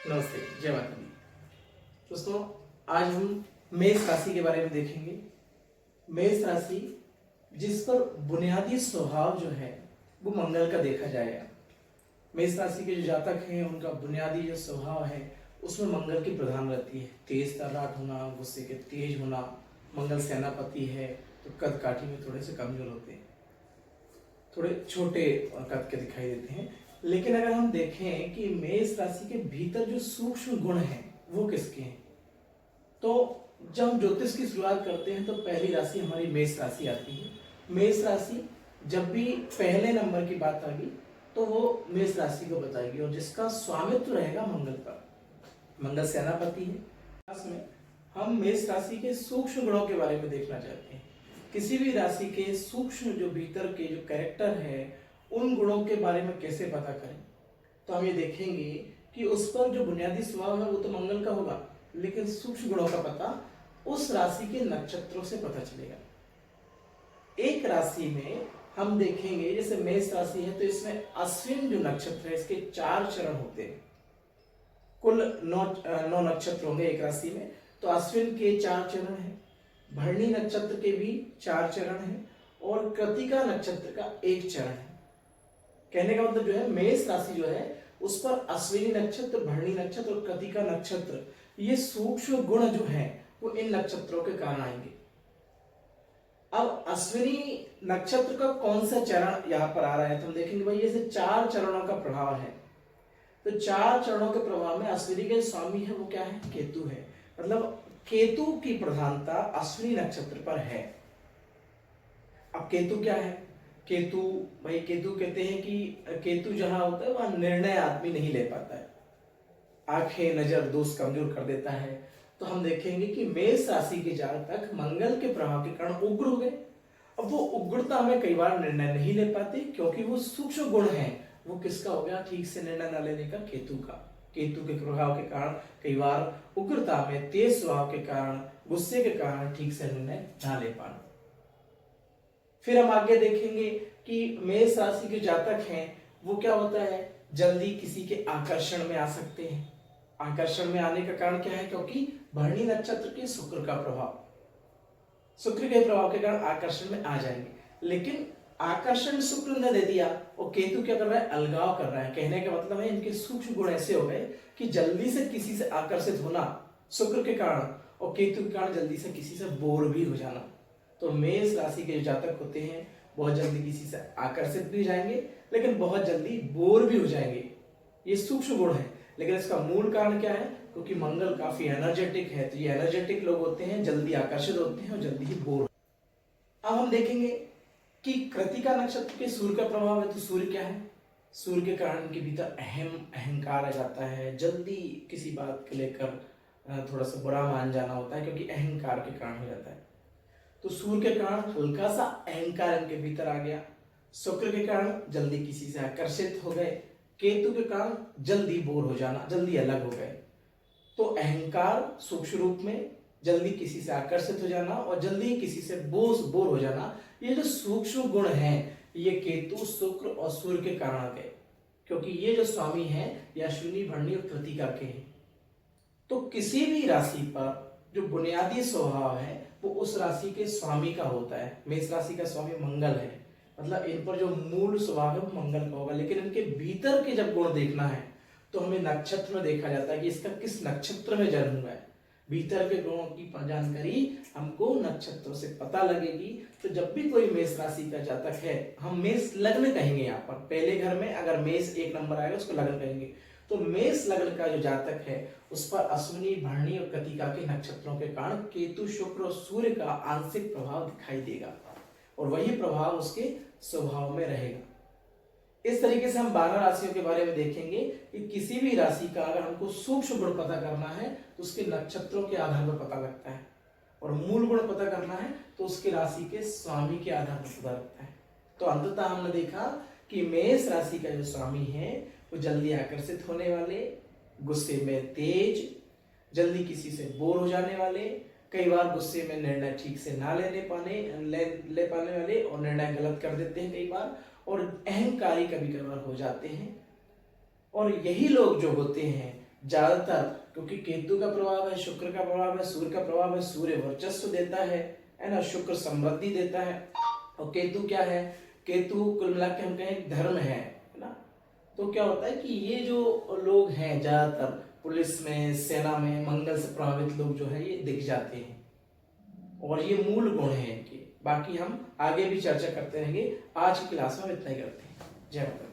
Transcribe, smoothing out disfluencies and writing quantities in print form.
नमस्ते, जय माता दी। दोस्तों, आज हम मेष राशि के बारे में देखेंगे। मेष राशि जिस पर बुनियादी स्वभाव जो है वो मंगल का देखा जाएगा। मेष राशि के जो जातक हैं उनका बुनियादी जो स्वभाव है उसमें मंगल की प्रधान रहती है। तेज तर्राट होना, गुस्से के तेज होना। मंगल सेनापति है तो कद काठी में थोड़े से कमजोर होते हैं, थोड़े छोटे कद के दिखाई देते हैं। लेकिन अगर हम देखें कि मेष राशि के भीतर जो सूक्ष्म गुण हैं वो किसके हैं, तो जब हम ज्योतिष की शुरुआत करते हैं तो पहली राशि हमारी मेष राशि आती है। मेष राशि जब भी पहले नंबर की बात आएगी तो वो मेष राशि को बताएगी और जिसका स्वामित्व रहेगा मंगल पर। मंगल सेनापति है। क्लास में हम मेष राशि के सूक्ष्म गुणों के बारे में देखना चाहते हैं। किसी भी राशि के सूक्ष्म जो भीतर के जो कैरेक्टर है उन गुणों के बारे में कैसे पता करें, तो हम ये देखेंगे कि उस पर जो बुनियादी स्वभाव है वो तो मंगल का होगा, लेकिन सूक्ष्म गुणों का पता उस राशि के नक्षत्रों से पता चलेगा। एक राशि में हम देखेंगे, जैसे मेष राशि है तो इसमें अश्विन जो नक्षत्र है इसके 4 चरण होते हैं। कुल 9 नक्षत्र होंगे एक राशि में, तो अश्विन के 4 चरण हैं, भरणी नक्षत्र के भी 4 चरण हैं और कृतिका नक्षत्र का 1 चरण है। कहने का मतलब जो है मेष राशि जो है उस पर अश्विनी नक्षत्र, भरणी नक्षत्र और कृतिका नक्षत्र, ये सूक्ष्म गुण जो है वो इन नक्षत्रों के कारण आएंगे। अब अश्विनी नक्षत्र का कौन सा चरण यहाँ पर आ रहा है तो हम देखेंगे भाई ये 4 चरणों का प्रभाव है। तो 4 चरणों के प्रभाव में अश्विनी के स्वामी है वो क्या है, केतु है। मतलब केतु की प्रधानता अश्विनी नक्षत्र पर है। अब केतु क्या है, केतु भाई केतु कहते हैं कि केतु जहां होता है वहां निर्णय आदमी नहीं ले पाता है, आंखें नजर दोष कमजोर कर देता है। तो हम देखेंगे कि मेष राशि के जातक मंगल के प्रभाव के कारण उग्र हो गए। अब वो उग्रता में कई बार निर्णय नहीं ले पाते क्योंकि वो सूक्ष्म गुण है। वो किसका हो गया, ठीक से निर्णय न लेने का, केतु का। केतु के प्रभाव के कारण कई बार उग्रता में, तेज स्वभाव के कारण, गुस्से के कारण ठीक से निर्णय ना ले पाना। फिर हम आगे देखेंगे कि मेष राशि के जातक हैं वो क्या होता है, जल्दी किसी के आकर्षण में आ सकते हैं। आकर्षण में आने का कारण क्या है, क्योंकि भरणी नक्षत्र के शुक्र का प्रभाव, शुक्र के प्रभाव के कारण आकर्षण में आ जाएंगे। लेकिन आकर्षण शुक्र ने दे दिया और केतु क्या कर रहा है, अलगाव कर रहा है। कहने का मतलब है इनके सूक्ष्म गुण ऐसे हो गए कि जल्दी से किसी से आकर्षित होना शुक्र के कारण, और केतु के कारण जल्दी से किसी से बोर भी हो जाना। तो मेष राशि के जो जातक होते हैं बहुत जल्दी किसी से आकर्षित भी जाएंगे लेकिन बहुत जल्दी बोर भी हो जाएंगे। ये सूक्ष्म गुण है, लेकिन इसका मूल कारण क्या है, क्योंकि मंगल काफी एनर्जेटिक है। तो ये एनर्जेटिक लोग होते हैं, जल्दी आकर्षित होते हैं और जल्दी ही बोर। अब हम देखेंगे कि कृतिका नक्षत्र के सूर्य का प्रभाव है। तो सूर्य क्या है, सूर्य के कारण इनके भीतर अहंकार आ जाता है। जल्दी किसी बात को लेकर थोड़ा सा बुरा मान जाना होता है क्योंकि अहंकार के कारण हो जाता है। तो सूर्य के कारण हल्का सा अहंकार इनके भीतर आ गया। शुक्र के कारण जल्दी किसी से आकर्षित हो गए। केतु के कारण जल्दी बोर हो जाना, जल्दी अलग हो गए। तो अहंकार सूक्ष्म रूप में, जल्दी किसी से आकर्षित हो जाना और जल्दी किसी से बोर हो जाना, ये जो सूक्ष्म गुण हैं ये केतु, शुक्र और सूर्य के कारण आ गए, क्योंकि ये जो स्वामी हैं ये अश्विनी, भरणी और कृतिका के हैं। तो किसी भी राशि पर जो बुनियादी स्वभाव है वो उस राशि के स्वामी का होता है। मेष राशि का स्वामी मंगल है, मतलब इन पर जो मूल स्वभाव है वो मंगल का होगा। लेकिन इनके भीतर के जब गुण देखना है तो हमें नक्षत्र में देखा जाता है कि इसका किस नक्षत्र में जन्म हुआ है। भीतर के गुणों की जानकारी हमको नक्षत्रों से पता लगेगी। तो जब भी कोई मेष राशि का जातक है, हम मेष लग्न कहेंगे यहाँ पर, पहले घर में अगर मेष 1 नंबर आएगा उसको लग्न कहेंगे। तो मेष लग्न का जो जातक है उस पर अश्विनी, भरणी और कृतिका के नक्षत्रों के कारण केतु, शुक्र और सूर्य का आंशिक प्रभाव दिखाई देगा और वही प्रभाव उसके स्वभाव में रहेगा। इस तरीके से हम 12 राशियों के बारे में देखेंगे कि किसी भी राशि का अगर हमको सूक्ष्म गुण पता करना है तो उसके नक्षत्रों के आधार पर पता लगता है, और मूल गुण पता करना है तो उसके राशि के स्वामी के आधार पर पता लगता है। तो अंततः हमने देखा कि मेष राशि का जो स्वामी है वो जल्दी आकर्षित होने वाले, गुस्से में तेज, जल्दी किसी से बोर हो जाने वाले, कई बार गुस्से में निर्णय ठीक से ना ले पाने वाले और निर्णय गलत कर देते हैं कई बार, और अहंकारी कभी कभार हो जाते हैं। और यही लोग जो होते हैं ज्यादातर, क्योंकि केतु का प्रभाव है, शुक्र का प्रभाव है, सूर्य का प्रभाव है, सूर्य वर्चस्व देता है ना, शुक्र समृद्धि देता है, और केतु क्या है, केतु कुल मिला के हम कहें धर्म है ना। तो क्या होता है कि ये जो लोग हैं ज्यादातर पुलिस में, सेना में, मंगल से प्रभावित लोग जो है ये दिख जाते हैं, और ये मूल गुण है इनके। बाकी हम आगे भी चर्चा करते रहेंगे, आज की क्लास में हम इतना ही करते हैं। जय माता।